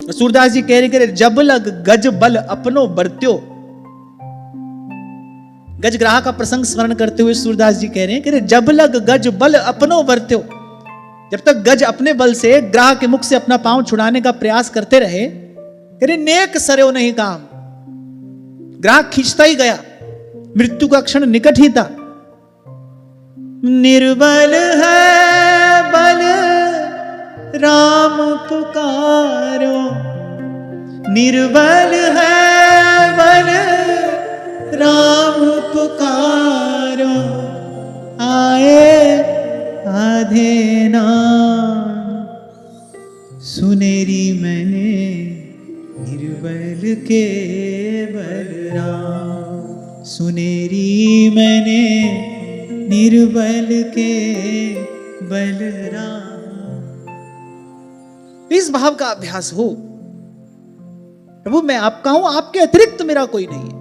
सूरदास जी कह रहे जब लग गज बल अपनो बरत्यो। गजग्राह का प्रसंग स्मरण करते हुए सूरदास जी कह रहे हैं कि जब लग गज बल अपनो बरत्यो। जब तक गज अपने बल से ग्राह के मुख से अपना पांव छुड़ाने का प्रयास करते रहे, कह रहे नेक सरयो नहीं काम। ग्राह खींचता ही गया, मृत्यु का क्षण निकट ही था। निर्बल है बल राम पुकारो, निर्बल है बल राम पुकारो। आए आधे नाम सुनेरी मैंने निर्बल के बलराम। सुनेरी मैंने निर्बल के बलराम। इस भाव का अभ्यास हो, प्रभु मैं आपका हूं, आपके अतिरिक्त मेरा कोई नहीं है।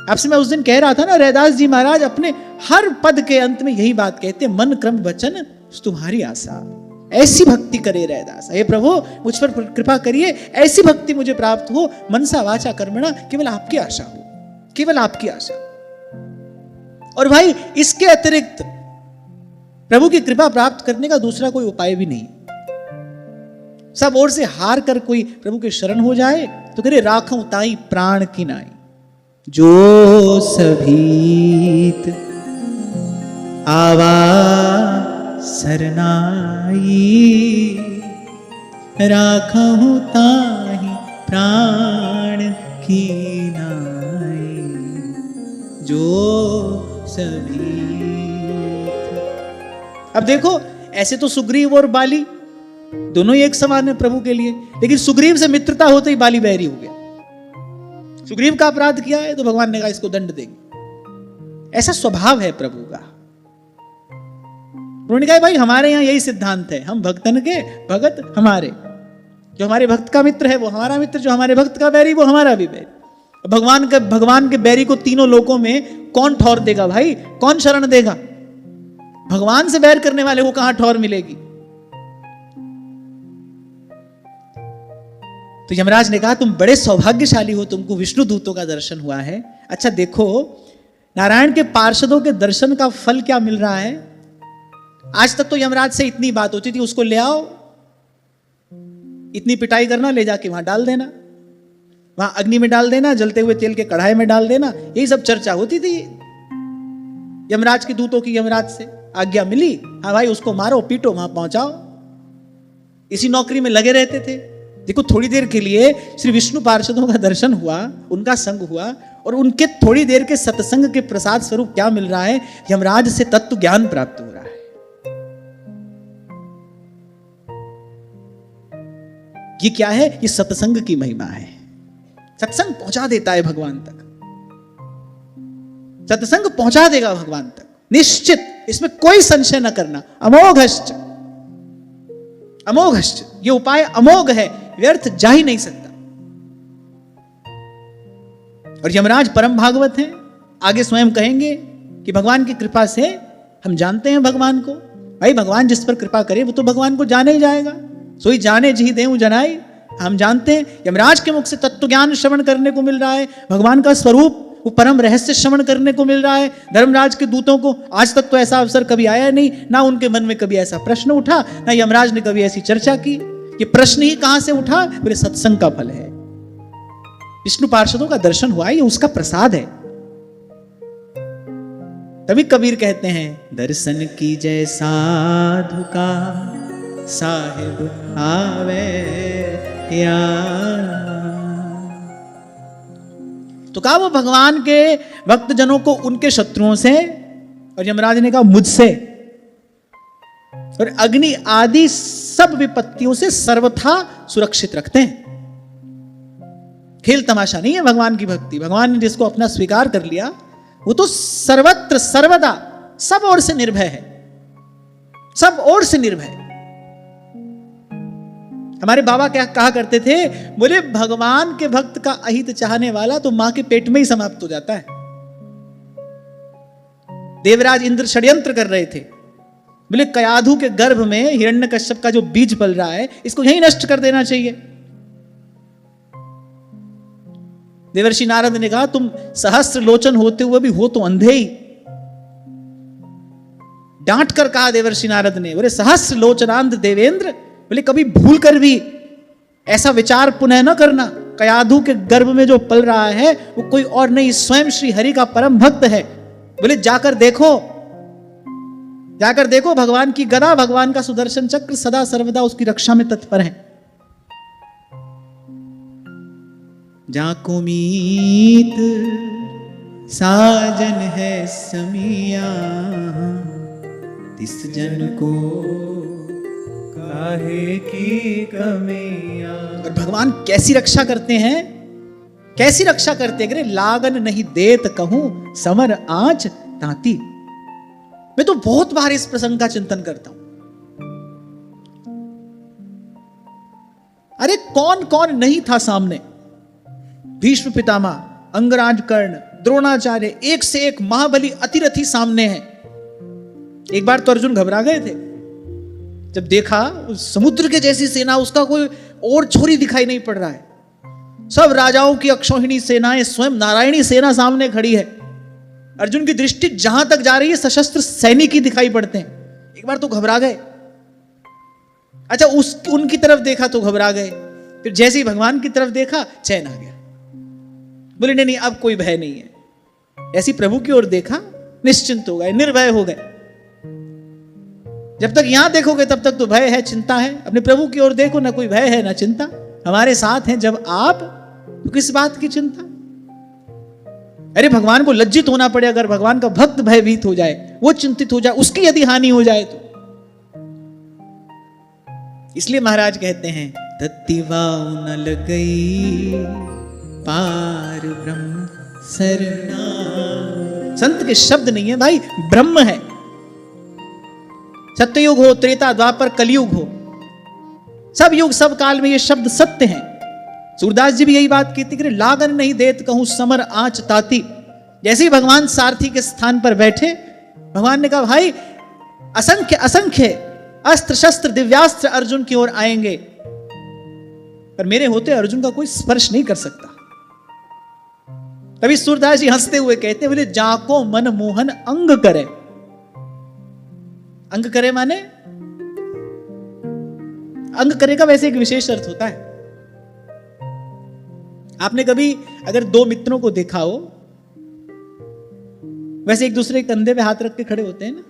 आपसे मैं उस दिन कह रहा था ना, रैदास जी महाराज अपने हर पद के अंत में यही बात कहते हैं, मन क्रम वचन तुम्हारी आशा। ऐसी भक्ति करे रैदास, हे प्रभु मुझ पर कृपा करिए, ऐसी भक्ति मुझे प्राप्त हो, मनसा वाचा कर्मणा केवल आपकी आशा हो, केवल आपकी आशा। और भाई इसके अतिरिक्त प्रभु की कृपा प्राप्त करने का दूसरा कोई उपाय भी नहीं। सब ओर से हार कर कोई प्रभु के शरण हो जाए तो करे राखऊं ताई प्राण की नाई। जो सभीत आवा सरनाई, राखऊं ताई प्राण की नाई। जो अब देखो, ऐसे तो सुग्रीव और बाली दोनों ही एक समान है प्रभु के लिए, लेकिन सुग्रीव से मित्रता होते ही बाली बैरी हो गया। सुग्रीव का अपराध किया है तो भगवान ने कहा इसको दंड देंगे। ऐसा स्वभाव है प्रभु का। उन्होंने कहा भाई हमारे यहां यही सिद्धांत है, हम भक्तन के भगत हमारे। जो हमारे भक्त का मित्र है वो हमारा मित्र, जो हमारे भक्त का बैरी वो हमारा भी बैरी। भगवान के बैरी को तीनों लोकों में कौन ठौर देगा भाई, कौन शरण देगा? भगवान से बैर करने वाले को कहां ठौर मिलेगी? तो यमराज ने कहा तुम बड़े सौभाग्यशाली हो, तुमको विष्णु दूतों का दर्शन हुआ है। अच्छा देखो, नारायण के पार्षदों के दर्शन का फल क्या मिल रहा है। आज तक तो यमराज से इतनी बात होती थी, उसको ले आओ, इतनी पिटाई करना, ले जाके वहां डाल देना, वहां अग्नि में डाल देना, जलते हुए तेल के कढ़ाई में डाल देना, यही सब चर्चा होती थी। यमराज के दूतों की यमराज से आज्ञा मिली, हाँ भाई उसको मारो पीटो वहां पहुंचाओ, इसी नौकरी में लगे रहते थे। देखो थोड़ी देर के लिए श्री विष्णु पार्षदों का दर्शन हुआ, उनका संग हुआ, और उनके थोड़ी देर के सत्संग के प्रसाद स्वरूप क्या मिल रहा है, यमराज से तत्व ज्ञान प्राप्त हो रहा है। ये क्या है? ये सत्संग की महिमा है। सत्संग पहुंचा देता है भगवान तक, सत्संग पहुंचा देगा भगवान तक निश्चित, इसमें कोई संशय न करना। अमोघश्च, अमोघश्च, ये उपाय अमोघ है, व्यर्थ जा ही नहीं सकता। और यमराज परम भागवत हैं, आगे स्वयं कहेंगे कि भगवान की कृपा से हम जानते हैं भगवान को। भाई भगवान जिस पर कृपा करे वो तो भगवान को जाने ही जाएगा। सोई जाने जी देऊ जनाई, हम जानते हैं। यमराज के मुख से तत्व ज्ञान श्रवण करने को मिल रहा है, भगवान का स्वरूप वो परम रहस्य श्रवण करने को मिल रहा है। धर्मराज के दूतों को आज तक तो ऐसा अवसर कभी आया नहीं, ना उनके मन में कभी ऐसा प्रश्न उठा, ना यमराज ने कभी ऐसी चर्चा की। ये प्रश्न ही कहां से उठा? मेरे सत्संग का फल है, विष्णु पार्षदों का दर्शन हुआ, ये उसका प्रसाद है। तभी कबीर कहते हैं दर्शन की जय साधु का साहिब आवे यार। तो कहा वो भगवान के भक्तजनों को उनके शत्रुओं से, और यमराज ने कहा मुझसे, और अग्नि आदि सब विपत्तियों से सर्वथा सुरक्षित रखते हैं। खेल तमाशा नहीं है भगवान की भक्ति। भगवान ने जिसको अपना स्वीकार कर लिया वो तो सर्वत्र सर्वदा सब ओर से निर्भय है, सब ओर से निर्भय। हमारे बाबा क्या कहा करते थे, बोले भगवान के भक्त का अहित चाहने वाला तो मां के पेट में ही समाप्त हो जाता है। देवराज इंद्र षड्यंत्र कर रहे थे, बोले कयाधु के गर्भ में हिरण्यकश्यप का जो बीज पल रहा है इसको यहीं नष्ट कर देना चाहिए। देवर्षि नारद ने कहा तुम सहस्त्र लोचन होते हुए भी हो तो अंधे ही। डांट कर कहा देवर्षि नारद ने, बोले सहस्त्र लोचनांध देवेंद्र, बोले कभी भूल कर भी ऐसा विचार पुनः न करना, कयाधु के गर्भ में जो पल रहा है वो कोई और नहीं, स्वयं श्री हरि का परम भक्त है। बोले जाकर देखो, जाकर देखो, भगवान की गदा, भगवान का सुदर्शन चक्र सदा सर्वदा उसकी रक्षा में तत्पर है। जाको मीत साजन है समिया, तिस जन को काहे की कमिया। और भगवान कैसी रक्षा करते हैं, कैसी रक्षा करते हैं, लागन नहीं देत कहूं समर आंच ताती। मैं तो बहुत बार इस प्रसंग का चिंतन करता हूं। अरे कौन कौन नहीं था सामने, भीष्म पितामह, अंगराज कर्ण, द्रोणाचार्य, एक से एक महाबली अतिरथी सामने हैं। एक बार तो अर्जुन घबरा गए थे जब देखा उस समुद्र के जैसी सेना, उसका कोई और छोरी दिखाई नहीं पड़ रहा है, सब राजाओं की अक्षौहिणी सेनाएं, स्वयं नारायणी सेना सामने खड़ी है। अर्जुन की दृष्टि जहां तक जा रही है सशस्त्र सैनिक ही दिखाई पड़ते हैं। एक बार तो घबरा गए। अच्छा, उनकी तरफ देखा तो घबरा गए, फिर जैसे ही भगवान की तरफ देखा चैन आ गया। बोले नहीं नहीं अब कोई भय नहीं है। ऐसी प्रभु की ओर देखा, निश्चिंत हो गए, निर्भय हो गए। जब तक यहां देखोगे तब तक तो भय है, चिंता है। अपने प्रभु की ओर देखो, ना कोई भय है ना चिंता, हमारे साथ हैं जब आप, तो किस बात की चिंता। अरे भगवान को लज्जित होना पड़े अगर भगवान का भक्त भयभीत हो जाए, वो चिंतित हो जाए, उसकी यदि हानि हो जाए तो। इसलिए महाराज कहते हैं तत्तिवाऊ न लगई पार ब्रह्म सरना। संत के शब्द नहीं है भाई, ब्रह्म है। सत्ययुग हो, त्रेता द्वापर कलयुग हो, सब युग सब काल में ये शब्द सत्य हैं। सूरदास जी भी यही बात कहते कि लागन नहीं देत कहूं समर आंच ताती। जैसे ही भगवान सारथी के स्थान पर बैठे, भगवान ने कहा भाई असंख्य असंख्य अस्त्र शस्त्र दिव्यास्त्र अर्जुन की ओर आएंगे, पर मेरे होते अर्जुन का कोई स्पर्श नहीं कर सकता। तभी सूरदास जी हंसते हुए कहते, बोले जाको मन मोहन अंग करे। अंग करे माने अंग करे का वैसे एक विशेष अर्थ होता है। आपने कभी अगर दो मित्रों को देखा हो, वैसे एक दूसरे के कंधे पे हाथ रख के खड़े होते हैं ना,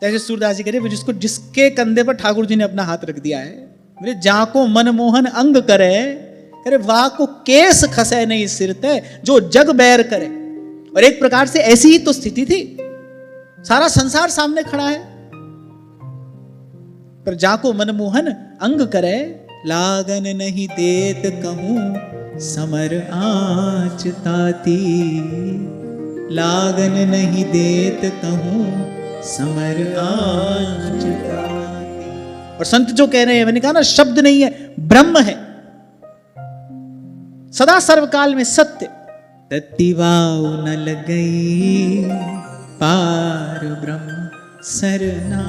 जैसे सूरदास जी कह रहे जिसको जिसके कंधे पर ठाकुर जी ने अपना हाथ रख दिया है, बोले जाको मनमोहन अंग करे, अरे वाह को केस खसे नहीं सिरते जो जग बैर करे। और एक प्रकार से ऐसी ही तो स्थिति थी, सारा संसार सामने खड़ा है, पर जाको मनमोहन अंग करे, लागन नहीं देत कहूं समर आंच ताती। लागन नहीं देत कहूं समर आंच ताती। और संत जो कह रहे हैं, मैंने कहा ना शब्द नहीं है, ब्रह्म है, सदा सर्वकाल में सत्य। तत्तिवाऊ न लगई पार ब्रह्म सरना।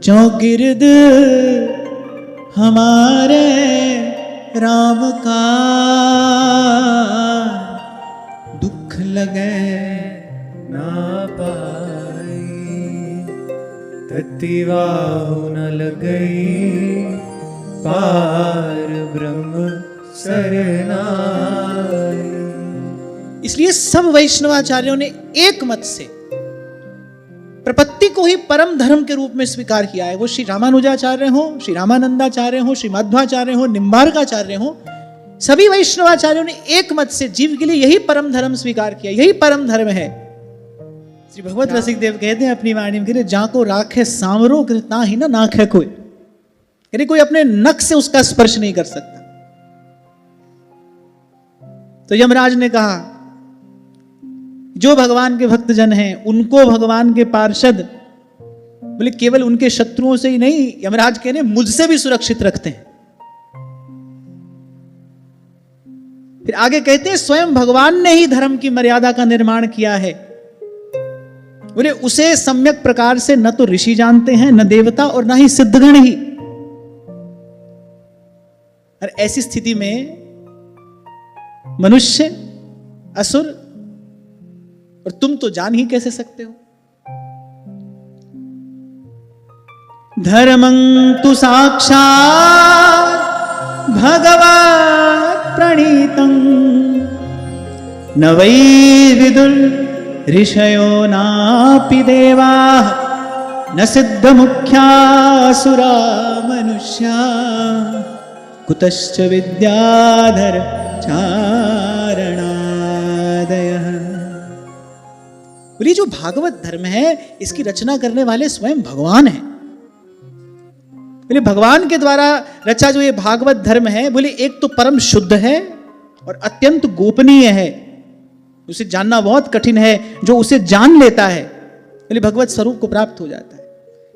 जो गिरद हमारे राम का दुख लगे ना पाई। तत्तिवाऊ न लगई पार ब्रह्म सरनाई। इसलिए सब वैष्णवाचार्यों ने एक मत से प्रपत्ति को ही परम धर्म के रूप में स्वीकार किया है। वो श्री रामानुजाचार्य हो, श्री रामानंदाचार्य हो, श्री मध्वाचार्य हो, निम्बार्काचार्य हो, सभी वैष्णवाचार्यों ने एक मत से जीव के लिए यही परम धर्म स्वीकार किया, यही परम धर्म है। श्री भगवत रसिक देव कहते हैं अपनी वाणी में, जाको राखे सांवरो ना ही ना नाखे कोई, यानी कोई अपने नख से उसका स्पर्श नहीं कर सकता। तो यमराज ने कहा जो भगवान के भक्तजन हैं उनको भगवान के पार्षद, बोले केवल उनके शत्रुओं से ही नहीं, यमराज कहने मुझसे भी सुरक्षित रखते हैं। फिर आगे कहते हैं स्वयं भगवान ने ही धर्म की मर्यादा का निर्माण किया है। बोले उसे सम्यक प्रकार से न तो ऋषि जानते हैं, न देवता और न ही सिद्धगण ही। और ऐसी स्थिति में मनुष्य, असुर और तुम तो जान ही कैसे सकते हो। धर्मं तु साक्षात् भगवत् प्रणीतं न वै विदुर् ऋषयो नापि देवाः न सिद्धमुख्यासुरा मनुष्या कुतश्च विद्याधर चारणादयः। बोलिए जो भागवत धर्म है इसकी रचना करने वाले स्वयं भगवान हैं। बोले भगवान के द्वारा रचा जो ये भागवत धर्म है, बोले एक तो परम शुद्ध है और अत्यंत गोपनीय है, उसे जानना बहुत कठिन है। जो उसे जान लेता है बोले भगवत स्वरूप को प्राप्त हो जाता है।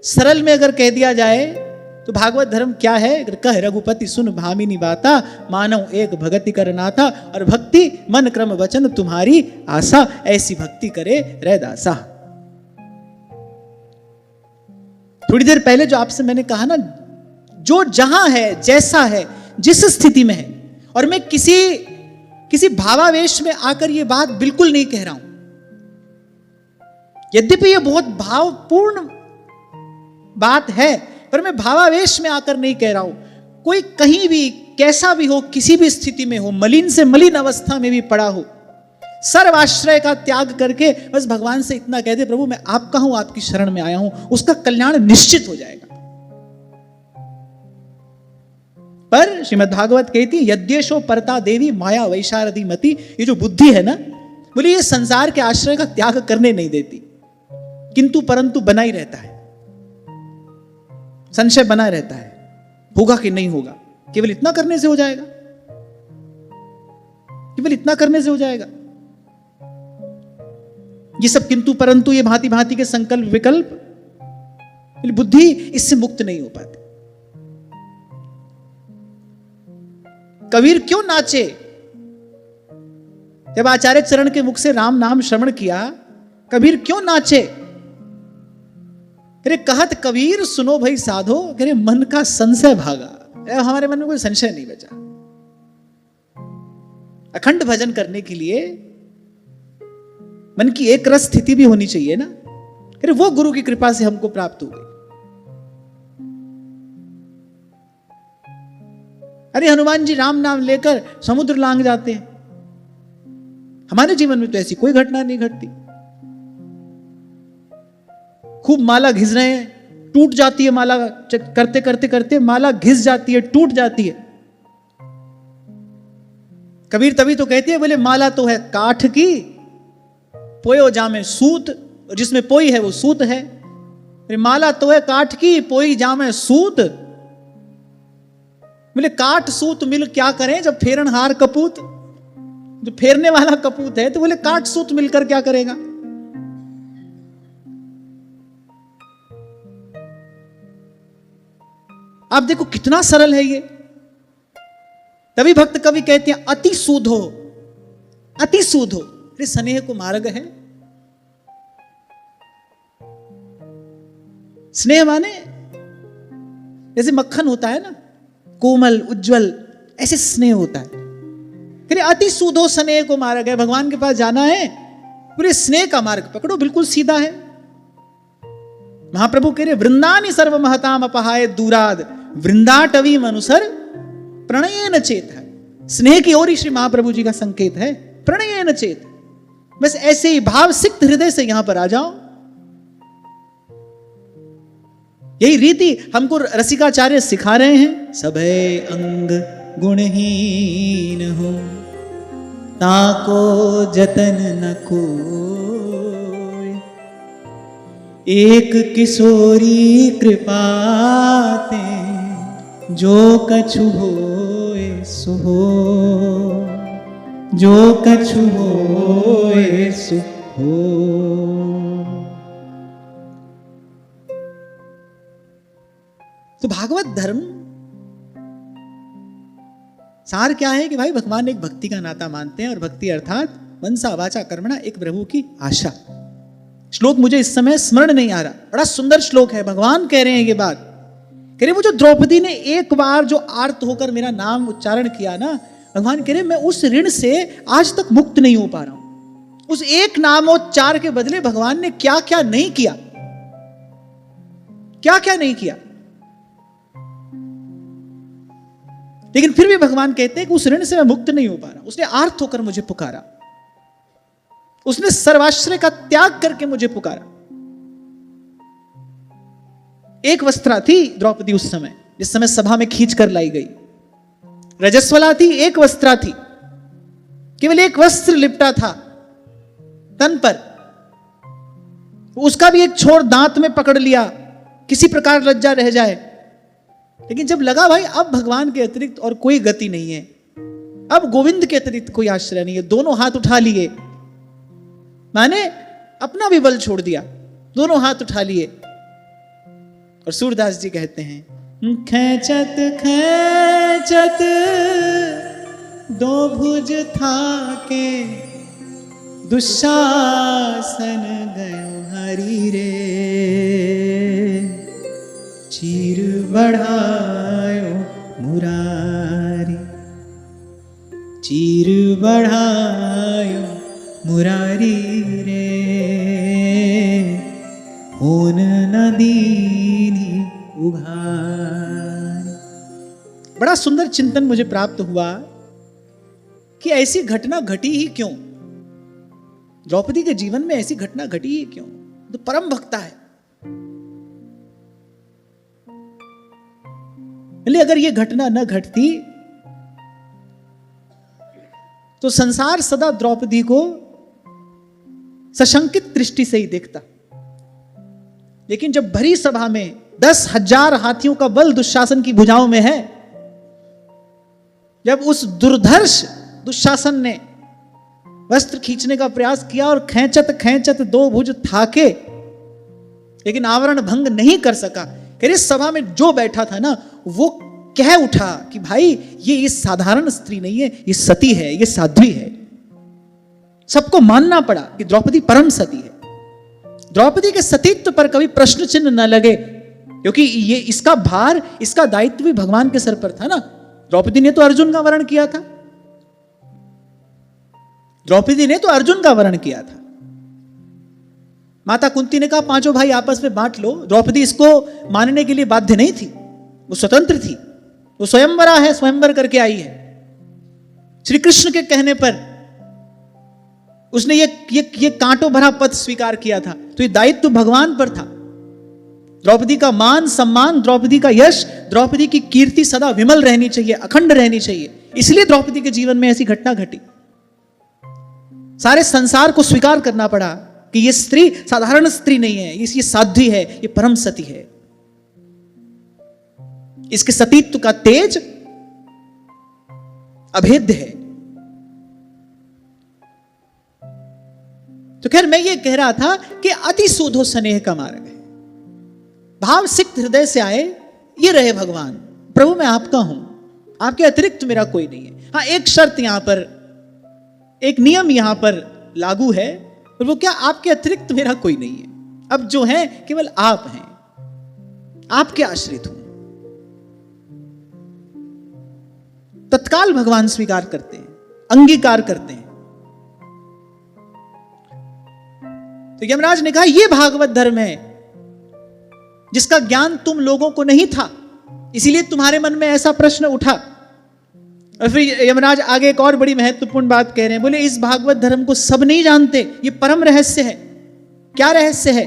सरल में अगर कह दिया जाए तो भागवत धर्म क्या है? कह रघुपति सुन भामिनी बाता, मानव एक भगति करनाथा, और भक्ति मन क्रम वचन तुम्हारी आशा, ऐसी भक्ति करे रैदासा। थोड़ी देर पहले जो आपसे मैंने कहा ना, जो जहां है, जैसा है, जिस स्थिति में है, और मैं किसी भावावेश में आकर यह बात बिल्कुल नहीं कह रहा हूं, यद्यपि यह बहुत भावपूर्ण बात है, पर मैं भावावेश में आकर नहीं कह रहा हूं। कोई कहीं भी कैसा भी हो, किसी भी स्थिति में हो, मलिन से मलिन अवस्था में भी पड़ा हो, सर्वाश्रय का त्याग करके बस भगवान से इतना कह दे, प्रभु मैं आपका हूं, आपकी शरण में आया हूं, उसका कल्याण निश्चित हो जाएगा। पर श्रीमद् भागवत कहती है यद्येशो परता देवी माया वैशारदी मति, ये जो बुद्धि है ना, बोले ये संसार के आश्रय का त्याग करने नहीं देती, किंतु परंतु बना ही रहता है, संशय बना रहता है, होगा कि नहीं होगा, केवल इतना करने से हो जाएगा, केवल इतना करने से हो जाएगा। ये सब किंतु परंतु, ये भांति भांति के संकल्प विकल्प, बुद्धि इससे मुक्त नहीं हो पाती। कबीर क्यों नाचे? जब आचार्य चरण के मुख से राम नाम श्रवण किया, कबीर क्यों नाचे? अरे कहत कबीर सुनो भाई साधो, अरे मन का संशय भागा। हमारे मन में कोई संशय नहीं बचा। अखंड भजन करने के लिए मन की एक रस स्थिति भी होनी चाहिए ना। अरे वो गुरु की कृपा से हमको प्राप्त हो गई। अरे हनुमान जी राम नाम लेकर समुद्र लांघ जाते हैं, हमारे जीवन में तो ऐसी कोई घटना नहीं घटती। खूब माला घिस रहे हैं, टूट जाती है माला, करते करते करते माला घिस जाती है, टूट जाती है। कबीर तभी तो कहते हैं, बोले माला तो है काठ की, पोयो जामे सूत, जिसमें पोई है वो सूत है। माला तो है काठ की, पोई जामे सूत। बोले काठ सूत मिल क्या करें जब फेरनहार कपूत, जो फेरने वाला कपूत है, तो बोले काठ सूत मिलकर क्या करेगा। आप देखो कितना सरल है ये। तभी भक्त कवि कहते हैं अति सूधो, अति सूधो। अरे स्नेह को मार्ग है। स्नेह माने जैसे मक्खन होता है ना, कोमल उज्जवल, ऐसे स्नेह होता है। अरे अति सूधो स्नेह को मार्ग है। भगवान के पास जाना है, पूरे स्नेह का मार्ग पकड़ो, बिल्कुल सीधा है। महाप्रभु कह रहे वृंदानि सर्व महताम अपहाय दूराद, वृंदाटवी मनुसर प्रणयेन चेत है। स्नेह की ओर ही श्री महाप्रभु जी का संकेत है, प्रणयेन चेत। बस ऐसे ही भाव सिक्त हृदय से यहां पर आ जाओ। यही रीति हमको रसिकाचार्य सिखा रहे हैं। सबे अंग गुणहीन हो, ताको जतन न कोय, एक किशोरी कृपाते, जो कछु होए सो हो, जो कछु होए सो हो। तो भागवत धर्म सार क्या है कि भाई भगवान एक भक्ति का नाता मानते हैं, और भक्ति अर्थात मनसा वाचा कर्मणा, एक प्रभु की आशा, श्लोक मुझे इस समय स्मरण नहीं आ रहा, बड़ा सुंदर श्लोक है। भगवान कह रहे हैं ये बात, कह रहे वो जो द्रौपदी ने एक बार जो आर्त होकर मेरा नाम उच्चारण किया ना, भगवान कह रहे मैं उस ऋण से आज तक मुक्त नहीं हो पा रहा हूं। उस एक नामोच्चार के बदले भगवान ने क्या क्या नहीं किया, क्या क्या नहीं किया, लेकिन फिर भी भगवान कहते हैं कि उस ऋण से मैं मुक्त नहीं हो पा रहा। उसने आर्त होकर मुझे पुकारा, उसने सर्वाश्रय का त्याग करके मुझे पुकारा। एक वस्त्रा थी द्रौपदी उस समय, जिस समय सभा में खींच कर लाई गई। रजस्वला थी, एक वस्त्रा थी, केवल एक वस्त्र लिपटा था तन पर, उसका भी एक छोर दांत में पकड़ लिया, किसी प्रकार लज्जा रह जाए। लेकिन जब लगा भाई अब भगवान के अतिरिक्त और कोई गति नहीं है, अब गोविंद के अतिरिक्त कोई आश्रय नहीं है, दोनों हाथ उठा लिए, माने अपना भी बल छोड़ दिया, दोनों हाथ उठा लिए। और सूरदास जी कहते हैं, खैचत खैचत दो भुज था के दुशासन गयो हरि रे, चीर बढ़ायो मुरारी, चीर बढ़ायो मुरारी रे, होन नदीनी उघारी। बड़ा सुंदर चिंतन मुझे प्राप्त हुआ कि ऐसी घटना घटी ही क्यों, द्रौपदी के जीवन में ऐसी घटना घटी ही क्यों। तो परम भक्ता है, अगर ये घटना न घटती तो संसार सदा द्रौपदी को सशंकित दृष्टि से ही देखता। लेकिन जब भरी सभा में 10,000 हाथियों का बल दुशासन की भुजाओं में है, जब उस दुर्धर्ष दुशासन ने वस्त्र खींचने का प्रयास किया और खैंचत खैंचत दो भुज थाके, लेकिन आवरण भंग नहीं कर सका। इस सभा में जो बैठा था ना, वो कह उठा कि भाई ये साधारण स्त्री नहीं है, ये सती है, ये साध्वी है। सबको मानना पड़ा कि द्रौपदी परम सती है। द्रौपदी के सतीत्व पर कभी प्रश्न चिन्ह न लगे, क्योंकि ये इसका भार, इसका दायित्व भी भगवान के सर पर था ना। द्रौपदी ने तो अर्जुन का वरण किया था, द्रौपदी ने तो अर्जुन का वरण किया था। माता कुंती ने कहा पांचों भाई आपस में बांट लो। द्रौपदी इसको मानने के लिए बाध्य नहीं थी, वो स्वतंत्र थी, वो स्वयंवरा है, स्वयंवर करके आई है। श्री कृष्ण के कहने पर उसने ये कांटों भरा पद स्वीकार किया था, तो ये दायित्व भगवान पर था। द्रौपदी का मान सम्मान, द्रौपदी का यश, द्रौपदी की कीर्ति सदा विमल रहनी चाहिए, अखंड रहनी चाहिए। इसलिए द्रौपदी के जीवन में ऐसी घटना घटी। सारे संसार को स्वीकार करना पड़ा कि ये स्त्री साधारण स्त्री नहीं है, ये साध्वी है, ये परम सती है। इसके सतीत्व का तेज अभेद्य है। तो खैर मैं ये कह रहा था कि अति शोधो स्नेह का मार्ग है, भाव सिक्त हृदय से आए, ये रहे भगवान। प्रभु मैं आपका हूं, आपके अतिरिक्त मेरा कोई नहीं है। हाँ, एक शर्त यहां पर, एक नियम यहां पर लागू है, और वो क्या, आपके अतिरिक्त मेरा कोई नहीं है। अब जो है केवल आप हैं, आपके आश्रित हूं। तत्काल भगवान स्वीकार करते हैं, अंगीकार करते हैं। तो यमराज ने कहा ये भागवत धर्म है जिसका ज्ञान तुम लोगों को नहीं था, इसीलिए तुम्हारे मन में ऐसा प्रश्न उठा। और फिर यमराज आगे एक और बड़ी महत्वपूर्ण बात कह रहे हैं, बोले इस भागवत धर्म को सब नहीं जानते, ये परम रहस्य है। क्या रहस्य है?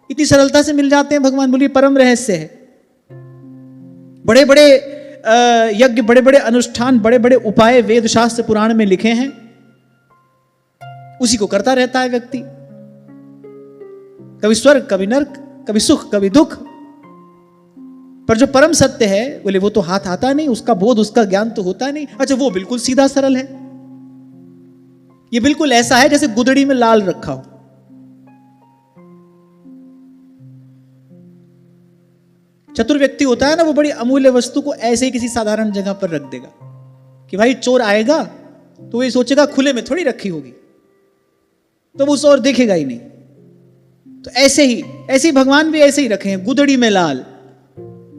इतनी सरलता से मिल जाते हैं भगवान, बोलिए परम रहस्य है। बड़े बड़े यज्ञ, बड़े बड़े अनुष्ठान, बड़े बड़े उपाय वेद शास्त्र पुराण में लिखे हैं, उसी को करता रहता है व्यक्ति। कभी स्वर्ग, कभी नर्क, कभी सुख, कभी दुख। पर जो परम सत्य है, बोले वो तो हाथ आता नहीं, उसका बोध, उसका ज्ञान तो होता नहीं। अच्छा, वो बिल्कुल सीधा सरल है। ये बिल्कुल ऐसा है जैसे गुदड़ी में लाल रखा हो। चतुर व्यक्ति होता है ना, वो बड़ी अमूल्य वस्तु को ऐसे ही किसी साधारण जगह पर रख देगा कि भाई चोर आएगा तो ये सोचेगा खुले में थोड़ी रखी होगी, तो वो उस और देखेगा ही नहीं। तो ऐसे ही भगवान भी ऐसे ही रखे हैं, गुदड़ी में लाल,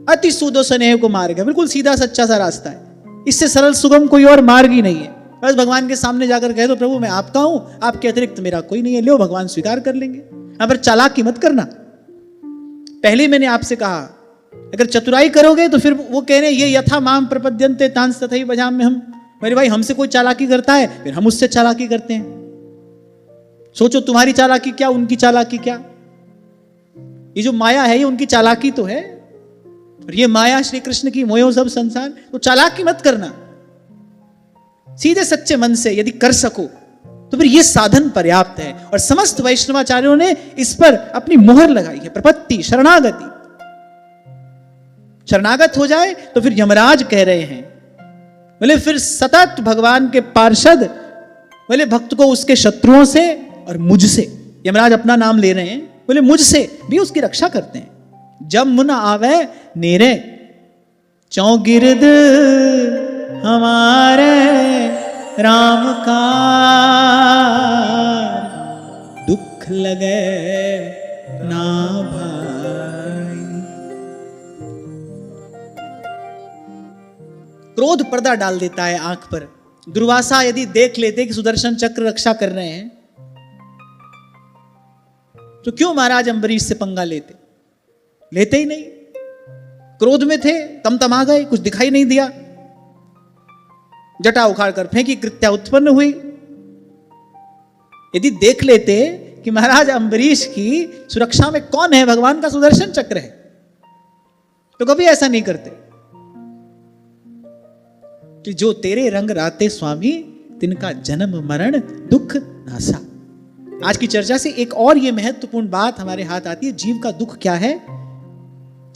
अति सूदो स्नेह को मार्ग है, बिल्कुल सीधा सच्चा सा रास्ता है। इससे सरल सुगम कोई और मार्ग ही नहीं है। बस भगवान के सामने जाकर कह दो प्रभु मैं आपका हूं, आपके अतिरिक्त मेरा कोई नहीं है, लो भगवान स्वीकार कर लेंगे। हाँ, पर चालाकी मत करना। पहले मैंने आपसे कहा अगर चतुराई करोगे तो फिर वो कह रहे हैं ये यथा माम प्रपद्यन्ते तांस तथैव भजाम्यहम् हम, मेरे भाई हमसे कोई चालाकी करता है फिर हम उससे चालाकी करते हैं। सोचो तुम्हारी चालाकी क्या, उनकी चालाकी क्या। ये जो माया है ये उनकी चालाकी तो है, और ये माया श्री कृष्ण की मोयो सब संसार। तो चालाकी मत करना, सीधे सच्चे मन से यदि कर सको तो फिर ये साधन पर्याप्त है। और समस्त वैष्णवाचार्यों ने इस पर अपनी मोहर लगाई है, प्रपत्ति शरणागति। शरणागत हो जाए तो फिर यमराज कह रहे हैं बोले फिर सतत भगवान के पार्षद, बोले भक्त को उसके शत्रुओं से और मुझसे, यमराज अपना नाम ले रहे हैं, बोले मुझसे भी उसकी रक्षा करते हैं। जब मुन आवे नेरे चौगिर्द हमारे राम का दुख लगे ना भाई। क्रोध पर्दा डाल देता है आंख पर। दुर्वासा यदि देख लेते कि सुदर्शन चक्र रक्षा कर रहे हैं तो क्यों महाराज अम्बरीश से पंगा लेते? लेते ही नहीं। क्रोध में थे, तमतमा गए, कुछ दिखाई नहीं दिया, जटा उखाड़ कर फेंकी, कृत्या उत्पन्न हुई। यदि देख लेते कि महाराज अम्बरीश की सुरक्षा में कौन है, भगवान का सुदर्शन चक्र है, तो कभी ऐसा नहीं करते कि जो तेरे रंग राते स्वामी तिनका जन्म मरण दुख नासा। आज की चर्चा से एक और ये महत्वपूर्ण बात हमारे हाथ आती है, जीव का दुख क्या है।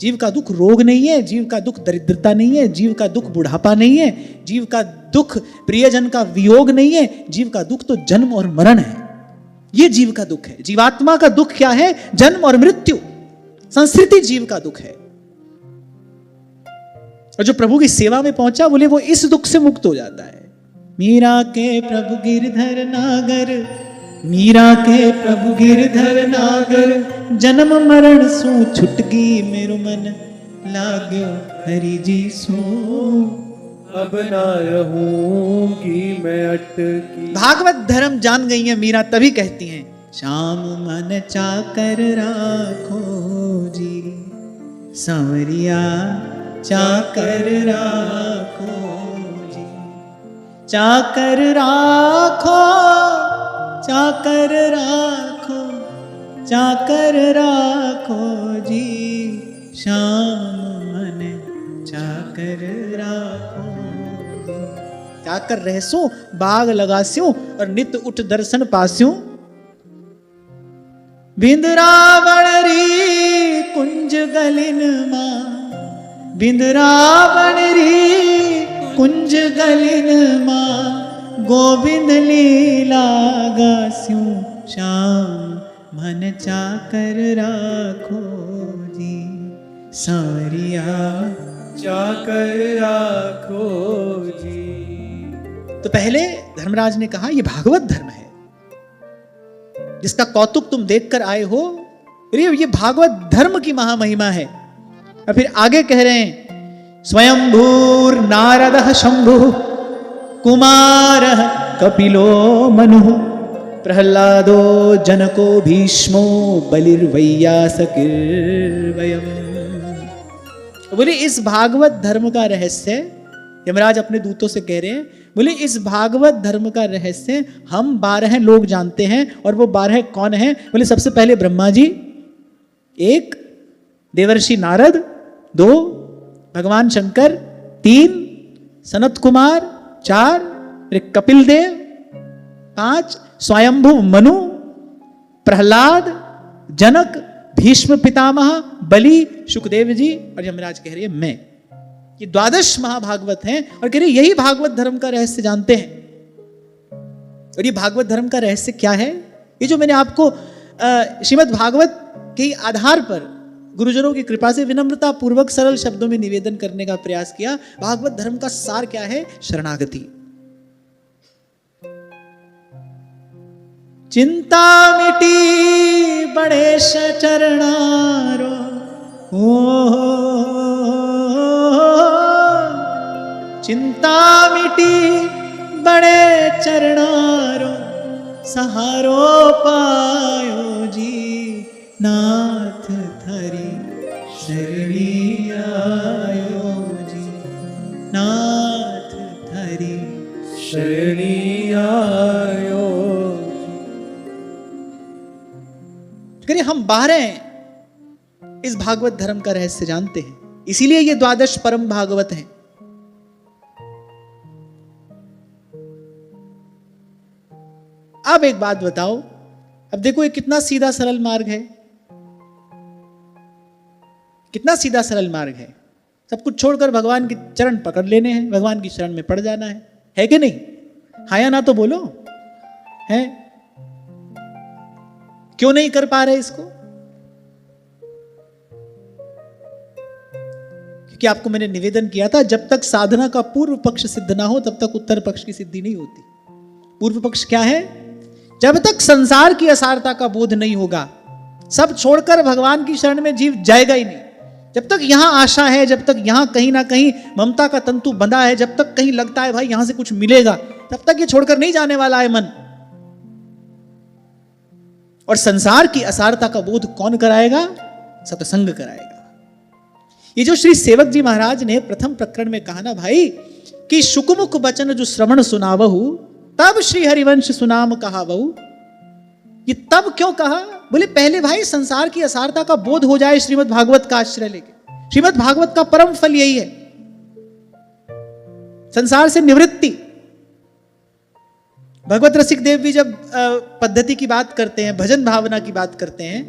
जीव का दुख रोग नहीं है, जीव का दुख दरिद्रता नहीं है, जीव का दुख बुढ़ापा नहीं है, जीव का दुख प्रियजन का वियोग नहीं है, जीव का दुख तो जन्म और मरण है। ये जीव का दुख है। जीवात्मा का दुख क्या है? जन्म और मृत्यु। संस्कृति जीव का दुख है। और जो प्रभु की सेवा में पहुंचा, बोले वो इस दुख से मुक्त हो जाता है। मीरा के प्रभु गिरधर नागर, मीरा के प्रभु गिरधर नागर, जन्म मरण सु छुटगी मेरो मन लाग्यो हरि जी सु। अब ना रहूंगी मैं अटकी। भागवत धर्म जान गई है मीरा, तभी कहती हैं श्याम मन चाकर राखो जी, सांवरिया चाकर राखो जी, चाकर राखो, चाकर राखो, चाकर राखो जी, श्याम मन चाकर राखो जी। चाकर रहसो बाग लगास्यो और नित उठ दर्शन पास्यो। बिंद रावण री कुंज गलिन मां, बिंद रावण री कुंज गलिन मां, गोविंद लीला गास्यूं श्याम मन चाकर राखो जी, सांवरिया चाकर राखो जी। तो पहले धर्मराज ने कहा यह भागवत धर्म है जिसका कौतुक तुम देखकर आए हो, ये भागवत धर्म की महामहिमा है। और फिर आगे कह रहे हैं स्वयंभूर नारदः शंभु कुमार कपिलो मनु, प्रहलादो जनको भीष्मो बलिर्वैयासकिर्वयम्। बोले इस भागवत धर्म का रहस्य, यमराज अपने दूतों से कह रहे हैं, बोले इस भागवत धर्म का रहस्य हम 12 लोग जानते हैं। और वो 12 कौन हैं? बोले सबसे पहले ब्रह्मा जी, 1 देवर्षि नारद, 2 भगवान शंकर, 3 सनत कुमार, 4 कपिल देव, 5 स्वयंभु मनु, प्रहलाद, जनक, भीष्म पितामह, बलि, सुखदेव जी, और यमराज कह रही है मैं। ये 12 महाभागवत हैं और कह रही यही भागवत धर्म का रहस्य जानते हैं। और ये भागवत धर्म का रहस्य क्या है? ये जो मैंने आपको श्रीमद् भागवत के आधार पर गुरुजनों की कृपा से विनम्रता पूर्वक सरल शब्दों में निवेदन करने का प्रयास किया। भागवत धर्म का सार क्या है? शरणागति। चिंता मिटी गणेश चरणारो, ओ चिंता मिटी बड़े चरणारो, सहारो पायो जी नाथ थरी शरणी आयो जी, नाथ थरी शरणी आयो। करिए हम 12 इस भागवत धर्म का रहस्य जानते हैं, इसीलिए ये 12 परम भागवत हैं। अब एक बात बताओ, अब देखो ये कितना सीधा सरल मार्ग है, कितना सीधा सरल मार्ग है। सब कुछ छोड़कर भगवान के चरण पकड़ लेने हैं, भगवान की शरण में पड़ जाना है कि नहीं? हाँ या ना तो बोलो, है? क्यों नहीं कर पा रहे इसको? क्योंकि आपको मैंने निवेदन किया था, जब तक साधना का पूर्व पक्ष सिद्ध ना हो तब तक उत्तर पक्ष की सिद्धि नहीं होती। पूर्व पक्ष क्या है? जब तक संसार की असारता का बोध नहीं होगा, सब छोड़कर भगवान की शरण में जीव जाएगा ही नहीं। जब तक यहां आशा है, जब तक यहां कहीं ना कहीं ममता का तंतु बंधा है, जब तक कहीं लगता है भाई यहां से कुछ मिलेगा, तब तक ये छोड़कर नहीं जाने वाला है मन। और संसार की असारता का बोध कौन कराएगा? सत्संग कराएगा। ये जो श्री सेवक जी महाराज ने प्रथम प्रकरण में कहा ना भाई कि शुकमुख बचन जो श्रवण सुनावहु, तब श्री हरिवंश सुनाम कहा बहु। ये तब क्यों कहा? बोले पहले भाई संसार की असारता का बोध हो जाए श्रीमद् भागवत का आश्रय लेके। श्रीमद् भागवत का परम फल यही है, संसार से निवृत्ति। भगवत रसिक देव भी जब पद्धति की बात करते हैं, भजन भावना की बात करते हैं,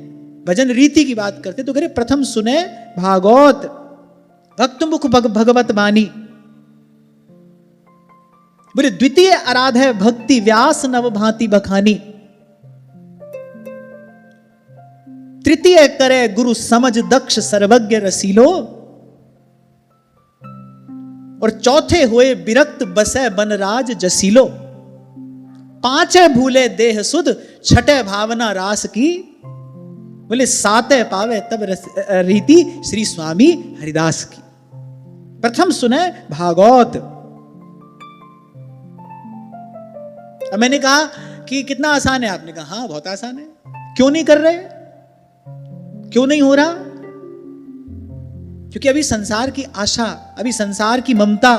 भजन रीति की बात करते हैं, तो कह रहे प्रथम सुने भागवत भक्त मुख भगवत बानी। बोले द्वितीय आराध है भक्ति व्यास नव भांति बखानी। तृतीय करे गुरु समझ दक्ष सर्वज्ञ रसीलो। और चौथे हुए विरक्त बसे बनराज जसीलो। पांचे भूले देह सुध, छठे भावना रास की। बोले साते पावे तब रीति श्री स्वामी हरिदास की। प्रथम सुने भागवत। अब मैंने कहा कि कितना आसान है, आपने कहा हाँ बहुत आसान है। क्यों नहीं कर रहे? क्यों नहीं हो रहा? क्योंकि अभी संसार की आशा, अभी संसार की ममता,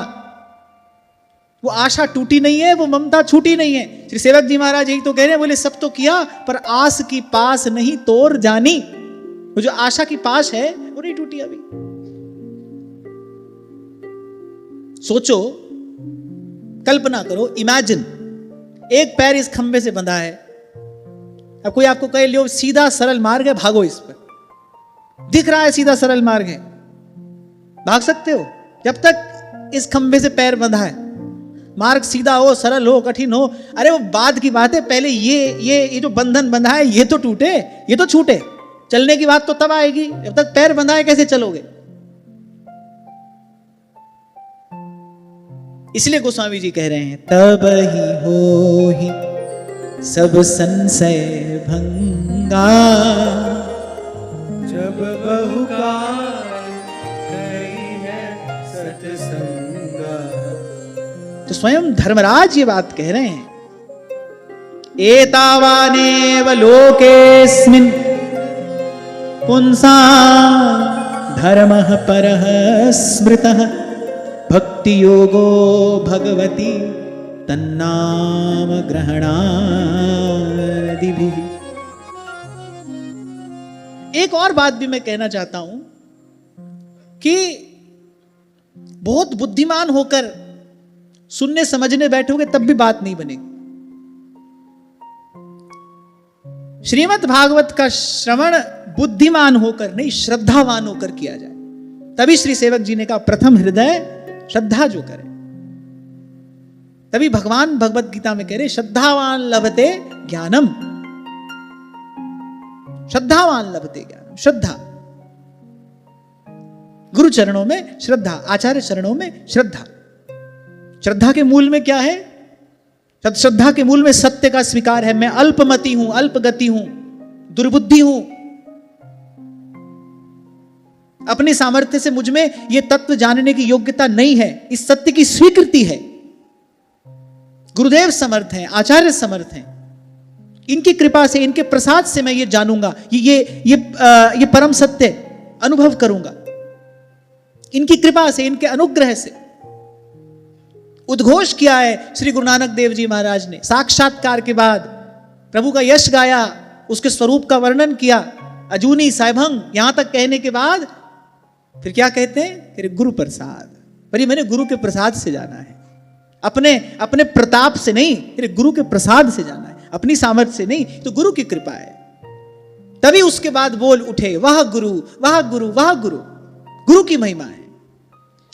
वो आशा टूटी नहीं है, वो ममता छूटी नहीं है। श्री सेवक जी महाराज यही तो कह रहे हैं, बोले सब तो किया पर आस की पास नहीं तोड़ जानी। वो जो आशा की पास है वो नहीं टूटी अभी। सोचो, कल्पना करो, इमेजिन एक पैर इस खंबे से बंधा है। अब कोई आपको कहे लो सीधा सरल मार्ग है, भागो इस पर। दिख रहा है सीधा सरल मार्ग है, भाग सकते हो जब तक इस खंबे से पैर बंधा है। मार्ग सीधा हो, सरल हो, कठिन हो, अरे वो बाद की बात है। पहले ये जो बंधन बंधा है ये तो टूटे, ये तो छूटे। चलने की बात तो तब आएगी, जब तक पैर बंधा है कैसे चलोगे? इसलिए गोस्वामी जी कह रहे हैं तब ही हो ही सब संशय भंगा, जब बहुकार कही है सत्संगा। तो स्वयं धर्मराज ये बात कह रहे हैं, एतावानेव लोकेस्मिन् पुंसा धर्मः परः स्मृतः भक्ति योगो भगवती तन्नाम ग्रहणादिभिः। एक और बात भी मैं कहना चाहता हूं कि बहुत बुद्धिमान होकर सुनने समझने बैठोगे तब भी बात नहीं बनेगी। श्रीमद् भागवत का श्रवण बुद्धिमान होकर नहीं, श्रद्धावान होकर किया जाए, तभी श्री सेवक जी ने कहा प्रथम हृदय श्रद्धा जो करे। तभी भगवान भगवत गीता में कह रहे श्रद्धावान लभते ज्ञानम। श्रद्धावान लभते ज्ञानम, श्रद्धा। गुरु चरणों में श्रद्धा, आचार्य चरणों में श्रद्धा। श्रद्धा के मूल में क्या है? श्रद्धा के मूल में सत्य का स्वीकार है। मैं अल्पमति हूं, अल्पगति हूं, दुर्बुद्धि हूं, अपनी सामर्थ्य से मुझ में यह तत्व जानने की योग्यता नहीं है। इस सत्य की स्वीकृति है। गुरुदेव समर्थ हैं, आचार्य समर्थ हैं, इनकी कृपा से, इनके प्रसाद से मैं ये जानूंगा, ये परम सत्य अनुभव करूंगा। इनकी कृपा से, इनके अनुग्रह से उद्घोष किया है श्री गुरु नानक देव जी महाराज ने। साक्षात्कार के बाद प्रभु का यश गाया, उसके स्वरूप का वर्णन किया, अजूनी साइभंग यहां तक कहने के बाद फिर क्या कहते हैं? फिर गुरु प्रसाद। पर ये मैंने गुरु के प्रसाद से जाना है, अपने प्रताप से नहीं, फिर गुरु के प्रसाद से जाना है, अपनी सामर्थ्य से नहीं, तो गुरु की कृपा है। तभी उसके बाद बोल उठे, वह गुरु, वह गुरु, वह गुरु। गुरु की महिमा है।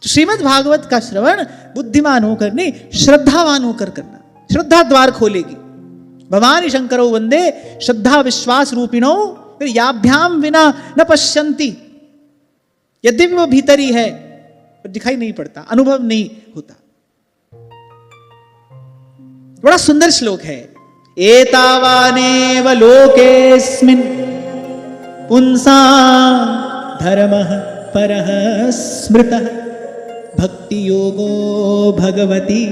तो श्रीमद् भागवत का श्रवण बुद्धिमान होकर नहीं, श्रद्धावान होकर करना। श्रद्धा द्वार खोलेगी। भवानी शंकरो वंदे श्रद्धा विश्वास रूपिणो, फिर याभ्याम विना न पश्यन्ति। यद्यपि वो भीतर ही है पर दिखाई नहीं पड़ता, अनुभव नहीं होता। बड़ा सुंदर श्लोक है। एतावानेव लोकेस्मिन् पुंसां धर्मः परः स्मृतः भक्ति योगो भगवती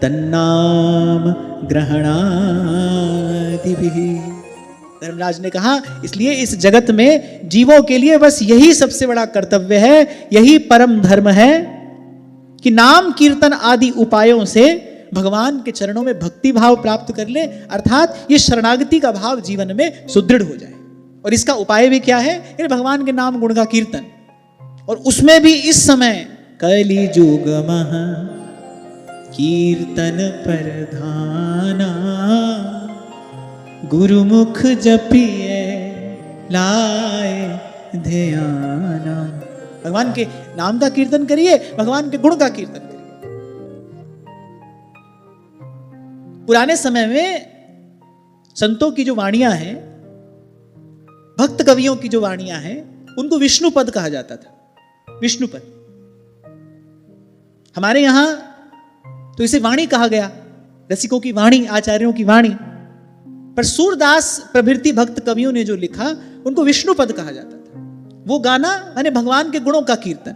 तन्नाम ग्रहणादिभिः। धर्मराज ने कहा, इसलिए इस जगत में जीवों के लिए बस यही सबसे बड़ा कर्तव्य है, यही परम धर्म है कि नाम कीर्तन आदि उपायों से भगवान के चरणों में भक्ति भाव प्राप्त कर ले, अर्थात ये शरणागति का भाव जीवन में सुदृढ़ हो जाए। और इसका उपाय भी क्या है? ये भगवान के नाम गुण का कीर्तन। और उसमें भी इस समय कलि युग महा कीर्तन प्रधाना, गुरुमुख जपिए लाए ध्याना। भगवान के नाम का कीर्तन करिए, भगवान के गुण का कीर्तन करिए। पुराने समय में संतों की जो वाणियां हैं, भक्त कवियों की जो वाणियां हैं, उनको विष्णु पद कहा जाता था। विष्णु पद। हमारे यहां तो इसे वाणी कहा गया, रसिकों की वाणी, आचार्यों की वाणी। पर सूरदास प्रभृति भक्त कवियों ने जो लिखा, उनको विष्णु पद कहा जाता था। वो गाना माने भगवान के गुणों का कीर्तन।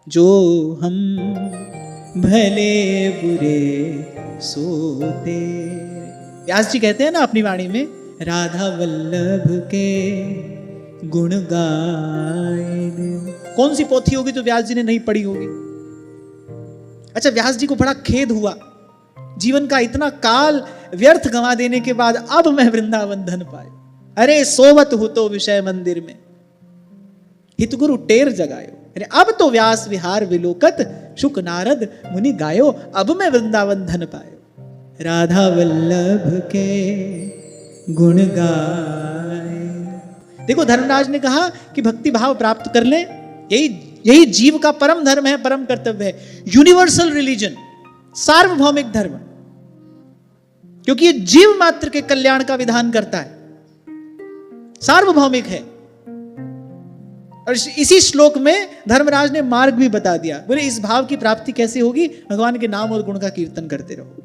जो हम भले बुरे सोते, व्यास जी कहते हैं ना अपनी वाणी में, राधा वल्लभ के गुण गाए। कौन सी पोथी होगी जो व्यास जी ने नहीं पढ़ी होगी? अच्छा, व्यास जी को बड़ा खेद हुआ, जीवन का इतना काल व्यर्थ गंवा देने के बाद अब मैं वृंदावन धन पाए। अरे सोवत हो तो विषय मंदिर में, हित गुरु टेर जगायो। अरे अब तो व्यास विहार विलोकत, शुक नारद मुनि गायो, अब मैं वृंदावन धन पायो। राधा वल्लभ के गुण गाए। देखो, धर्मराज ने कहा कि भक्ति भाव प्राप्त कर ले, यही जीव का परम धर्म है, परम कर्तव्य है। यूनिवर्सल रिलीजन, सार्वभौमिक धर्म, क्योंकि ये जीव मात्र के कल्याण का विधान करता है, सार्वभौमिक है। और इसी श्लोक में धर्मराज ने मार्ग भी बता दिया। बोले इस भाव की प्राप्ति कैसे होगी? भगवान के नाम और गुण का कीर्तन करते रहो।